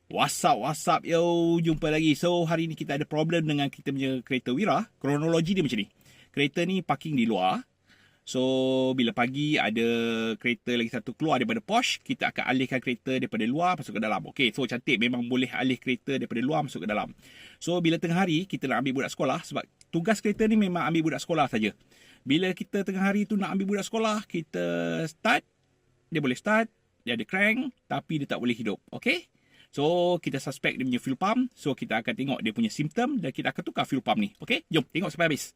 What's up, yo. Jumpa lagi. So, hari ni kita ada problem dengan kita punya kereta Wira. Kronologi dia macam ni. Kereta ni parking di luar. So, bila pagi ada kereta lagi satu keluar daripada Porsche, kita akan alihkan kereta daripada luar masuk ke dalam. Okay, so cantik. Memang boleh alih kereta daripada luar masuk ke dalam. So, bila tengah hari, kita nak ambil budak sekolah. Sebab tugas kereta ni memang ambil budak sekolah saja. Bila kita tengah hari tu nak ambil budak sekolah, kita start. Dia boleh start. Dia ada crank. Tapi dia tak boleh hidup. Okay? So, kita suspect dia punya fuel pump. So, kita akan tengok dia punya simptom dan kita akan tukar fuel pump ni. Okay? Jom, tengok sampai habis.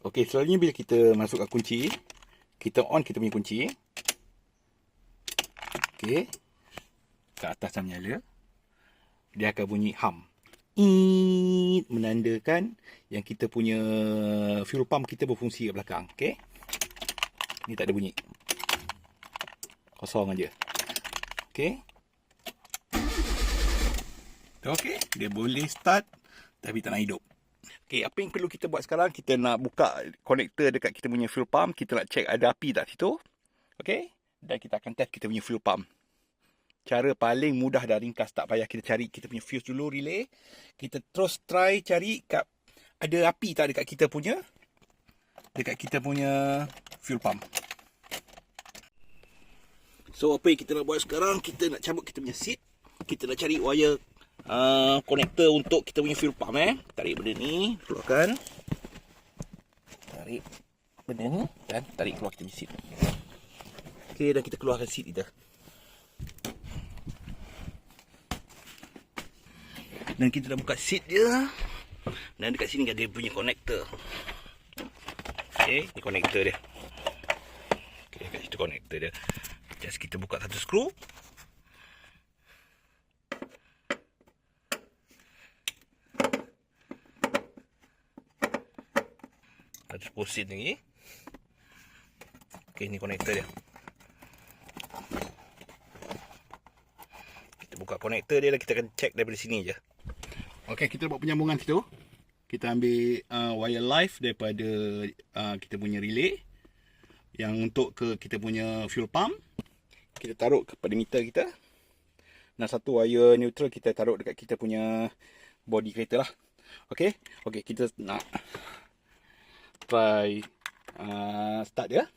Okay, selalunya bila kita masukkan kunci, kita on kita punya kunci. Okey. Ke atas dah menyala. Dia akan bunyi hum. Menandakan yang kita punya fuel pump kita berfungsi kat belakang. Okey. Ni tak ada bunyi. Kosong aja. Okey. Okey, dia boleh start tapi tak nak hidup. Okay, apa yang perlu kita buat sekarang, kita nak buka konektor dekat kita punya fuel pump. Kita nak check ada api tak situ. Okay, dan kita akan test kita punya fuel pump. Cara paling mudah dan ringkas, tak payah kita cari kita punya fuse dulu, relay. Kita terus try cari kat ada api tak dekat kita punya fuel pump. So, apa yang kita nak buat sekarang, kita nak cabut kita punya seat. Kita nak cari wire konektor untuk kita punya fuel pump. Tarik benda ni, keluarkan. Tarik benda ni dan tarik keluar kita punya seat. Okey, dan kita keluarkan seat kita. Dan kita dah buka seat dia. Dan dekat sini ada punya konektor. Okey, ni konektor dia. Okey, dekat situ konektor dia. Just kita buka satu skru. Ada posit lagi. Okey, ni konektor dia. Kita buka konektor dia dan kita akan check daripada sini je. Okey, kita buat penyambungan situ. Kita ambil wire live daripada kita punya relay yang untuk ke kita punya fuel pump. Kita taruh kepada meter kita. Dan satu wire neutral kita taruh dekat kita punya body kereta lah. Okey, kita nak try start dia.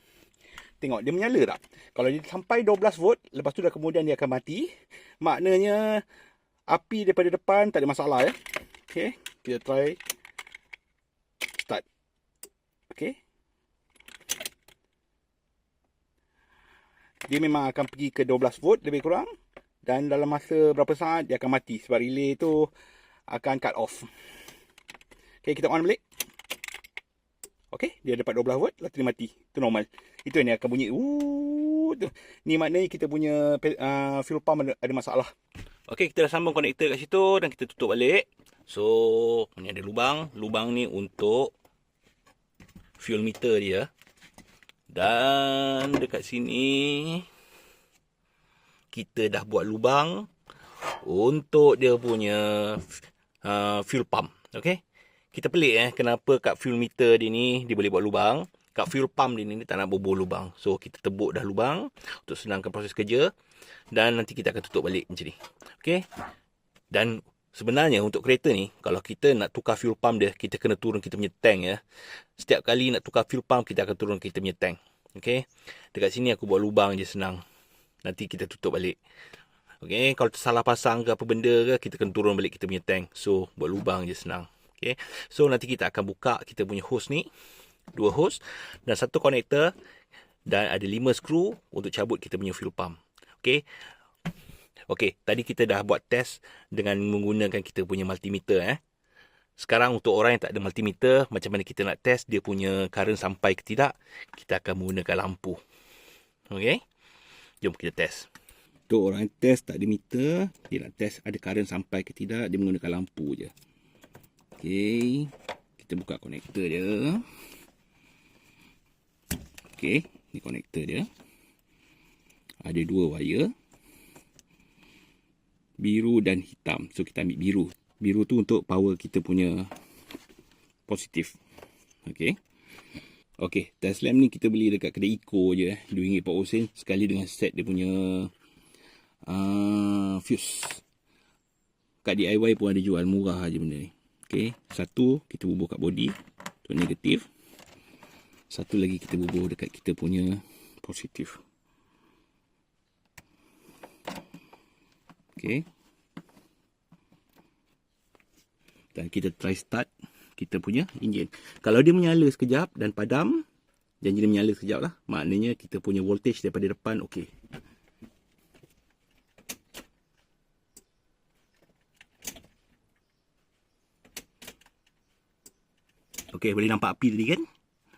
Tengok dia menyala tak. Kalau dia sampai 12 volt, lepas tu dah kemudian dia akan mati. Maknanya api daripada depan tak ada masalah ya. Okey, kita try start. Okey. Dia memang akan pergi ke 12 volt lebih kurang, dan dalam masa berapa saat dia akan mati sebab relay tu akan cut off. Okey, kita on balik. Okey, dia dapat 12 volt, lepas tu dia mati. Itu normal. Itu yang akan bunyi. Ni maknanya kita punya fuel pump ada masalah. Okey, kita dah sambung konektor kat situ dan kita tutup balik. So, ni ada lubang. Lubang ni untuk fuel meter dia. Dan dekat sini kita dah buat lubang untuk dia punya fuel pump. Okey. Kita pelik kenapa kat fuel meter dia ni dia boleh buat lubang. Kat fuel pump dia ni dia tak nak bobol lubang. So kita tebuk dah lubang untuk senangkan proses kerja. Dan nanti kita akan tutup balik macam ni. Okey. Dan sebenarnya untuk kereta ni, kalau kita nak tukar fuel pump dia, kita kena turun kita punya tank ya. Setiap kali nak tukar fuel pump, kita akan turun kita punya tank. Okey. Dekat sini aku buat lubang je senang. Nanti kita tutup balik. Okey, kalau tersalah pasang ke apa benda ke, kita kena turun balik kita punya tank. So buat lubang je senang. Okay. So nanti kita akan buka kita punya hose ni. 2 hose dan 1 konektor. Dan ada 5 skru untuk cabut kita punya fuel pump. Okay. Okay, tadi kita dah buat test dengan menggunakan kita punya multimeter. Sekarang untuk orang yang tak ada multimeter, macam mana kita nak test dia punya current sampai ke tidak, kita akan menggunakan lampu. Okay. Jom kita test. Untuk orang yang test tak ada meter, dia nak test ada current sampai ke tidak, dia menggunakan lampu je. Okey, kita buka konektor dia. Okey, Ni konektor dia. Ada 2 wire. Biru dan hitam. So kita ambil biru. Biru tu untuk power kita punya positif. Okey. Okey, test lamp ni kita beli dekat kedai Eco je RM2.40 sekali dengan set dia punya fuse. Kat DIY pun ada jual, murah aja benda ni. Okey, satu kita bubuh kat body untuk negatif. Satu lagi kita bubuh dekat kita punya positif. Okey. Dan kita try start kita punya enjin. Kalau dia menyala sekejap dan padam, janji dia menyala sekejap lah. Maknanya kita punya voltage daripada depan okey. Okey, boleh nampak api tadi kan?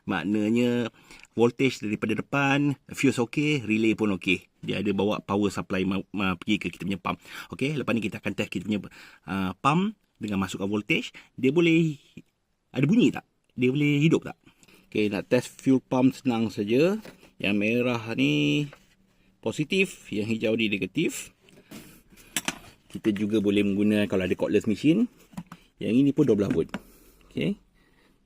Maknanya voltage daripada depan, fuse okey, relay pun okey. Dia ada bawa power supply pergi ke kita punya pump. Okey, lepas ni kita akan test kita punya pump dengan masukkan voltage. Dia boleh ada bunyi tak? Dia boleh hidup tak? Okey, nak test fuel pump senang saja. Yang merah ni positif, yang hijau ni negatif. Kita juga boleh menggunakan kalau ada cordless machine. Yang ini pun 12 volt. Okey.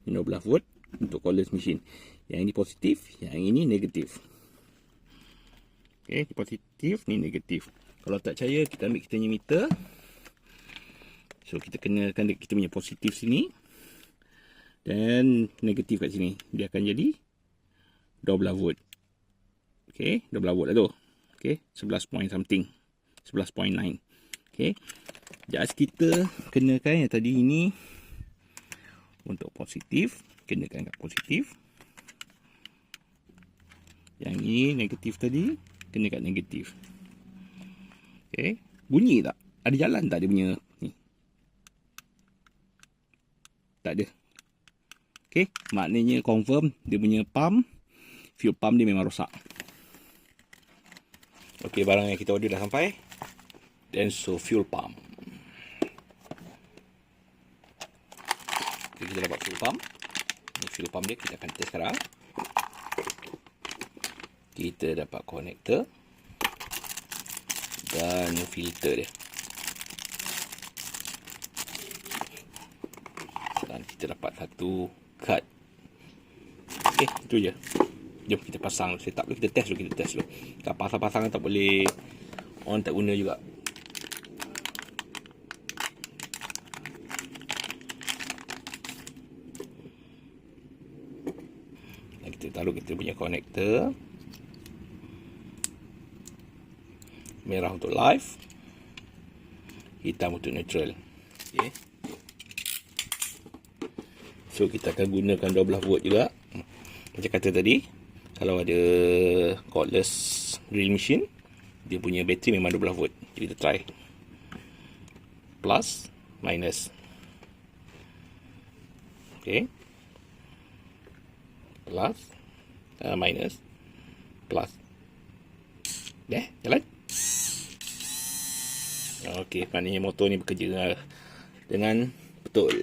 Ini 12 volt untuk cordless machine. Yang ini positif, yang ini negatif. Okey, ini positif, ni negatif. Kalau tak percaya, kita ambil kita punya meter. So, kita kenakan kita punya positif sini. Dan negatif kat sini. Dia akan jadi 12 volt. Okey, 12 volt lah tu. Okey, 11 point something. 11.9. Okey. Just kita kenakan yang tadi ini untuk positif. Kenakan kat positif. Yang ini negatif tadi. Kena kat negatif. Okey. Bunyi tak? Ada jalan tak dia punya ni? Tak ada. Okey. Maknanya confirm dia punya pump, fuel pump dia memang rosak. Okey, barang yang kita order dah sampai. Denso fuel pump. Okay, kita dapat fuel pump. Ini fuel pump dia, kita akan test sekarang. Kita dapat connector dan filter dia. Dan kita dapat satu card. Okey, itu je. Jom kita pasang, set up dulu, kita test dulu. Kalau pasang-pasang tak boleh on, tak guna juga. Dan kita taruh kita punya connector. Merah untuk live, hitam untuk neutral. Okay. So kita akan gunakan 12 volt juga. Macam kata tadi, kalau ada cordless drill machine, dia punya bateri memang 12 volt. Jadi kita try. Plus, minus. Okay. Plus, minus, plus. Jalan. Okey, maknanya motor ni bekerja dengan betul.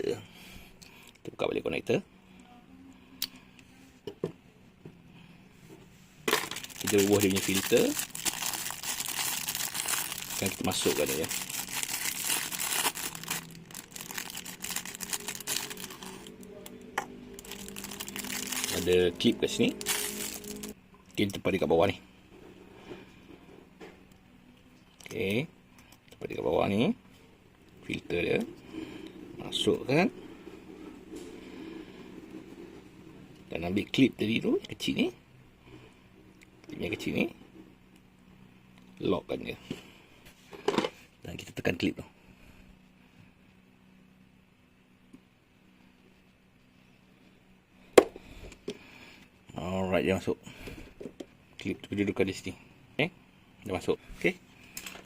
Kita buka balik konektor. Kita bubuh dia punya filter. Sekarang kita masukkan dia. Ada clip kat sini. Kita tempat dia kat bawah ni. Okey. Pada kat bawah ni filter dia, masukkan dan ambil klip tadi tu kecil ni, klipnya kecil ni, lockkan dia dan kita tekan klip tu. Alright, dia masuk. Klip tu kedudukan di sini. Okay, dia masuk. Okay,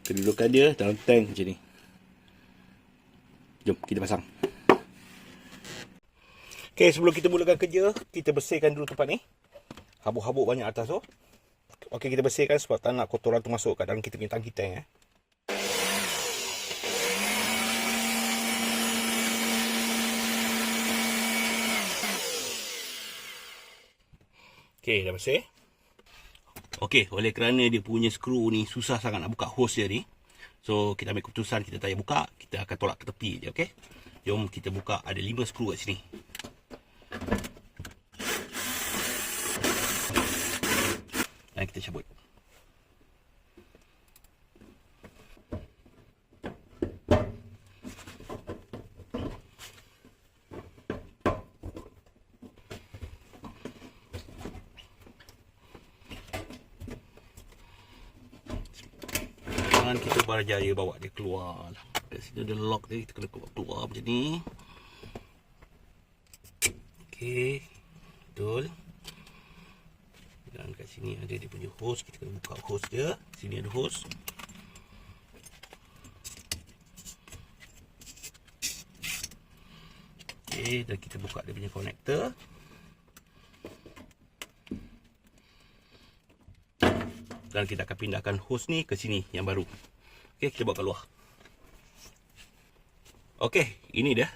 kedudukan dia dalam tank macam ni. Jom kita pasang. Okay, sebelum kita mulakan kerja, kita bersihkan dulu tempat ni. Habuk-habuk banyak atas tu. Okay, kita bersihkan sebab tak nak kotoran tu masuk kat dalam kita punya tangki tank. Okay, dah bersih. Okey, oleh kerana dia punya skru ni susah sangat nak buka hose dia ni. So, kita ambil keputusan kita tak payah buka, kita akan tolak ke tepi je, okey? Jom kita buka, ada 5 skru kat sini. Dan kita cabut. Dan kita berjaya bawa dia keluar lah. Kat sini ada lock dia, kita kena keluar macam ni. Okey, betul. Dan kat sini ada dia punya hose, kita kena buka hose dia. Sini ada hose. Okey, dan kita buka dia punya connector. Dan kita akan pindahkan hose ni ke sini yang baru. Okey, kita bawa keluar. Okey, ini dia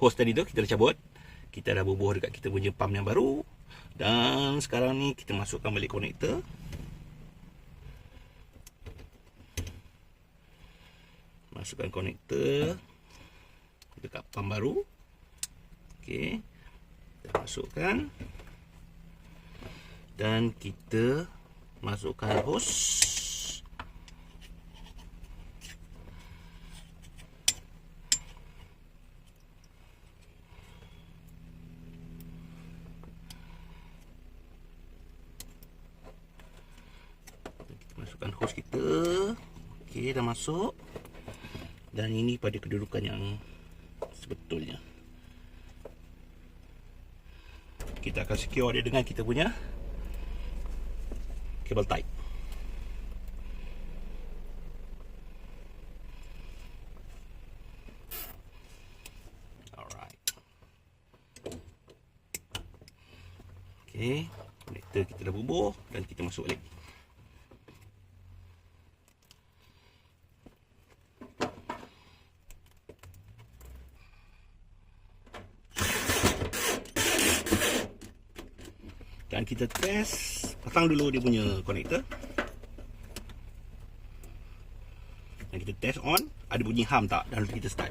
hose tadi tu kita dah cabut. Kita dah bubuh dekat kita punya pump yang baru. Dan sekarang ni kita masukkan balik konektor. Masukkan konektor dekat pump baru. Okey, kita masukkan. Dan kita masukkan hose. Kita masukkan hose kita. Okey, dah masuk. Dan ini pada kedudukan yang sebetulnya. Kita akan secure dia dengan kita punya kabel tight. Alright. Okey, konektor kita dah bubuh dan kita masuk balik. Dan kita test, pasang dulu dia punya konektor. Dan kita test on, ada bunyi hum tak? Dan kita start.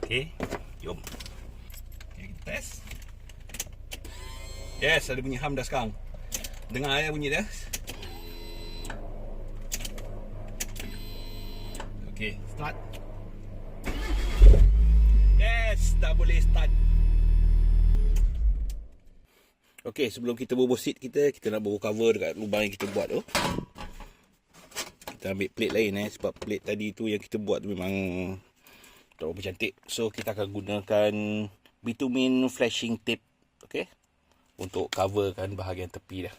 Okey, jom. Okay, kita test. Yes, ada bunyi hum dah sekarang. Dengar ya bunyi dia. Okey, start. Yes, dah boleh start. Okey, sebelum kita bubuh seat kita nak bubuh cover dekat lubang yang kita buat tu. Kita ambil plate lain sebab plate tadi tu yang kita buat tu memang tak berapa cantik. So kita akan gunakan bitumen flashing tape, okey, untuk coverkan bahagian tepi dah,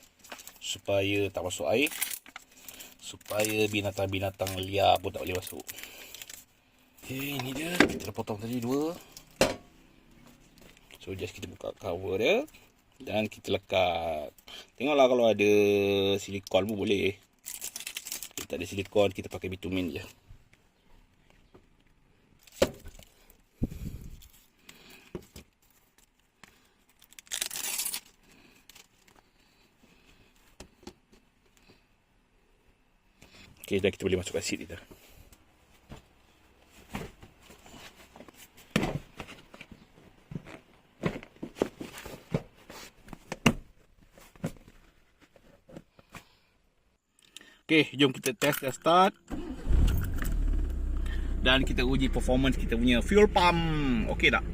supaya tak masuk air, supaya binatang-binatang liar pun tak boleh masuk. Okey, ini dia, kita dah potong tadi 2. So just kita buka cover dia. Dan kita lekat. Tengoklah kalau ada silikon pun boleh. Kalau tak ada silikon, kita pakai bitumen je. Okey, dah kita boleh masukkan seat kita. Okey, jom kita test dan start. Dan kita uji performance kita punya fuel pump. Okey tak?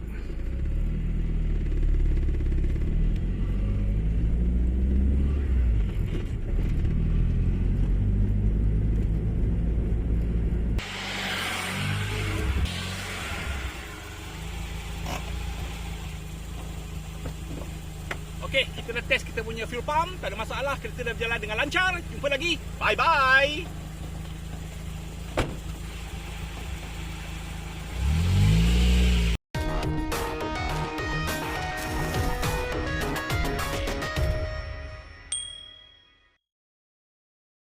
Okey, kita dah test kita punya fuel pump. Tak ada masalah, kereta dah berjalan dengan lancar. Jumpa lagi. Bye-bye.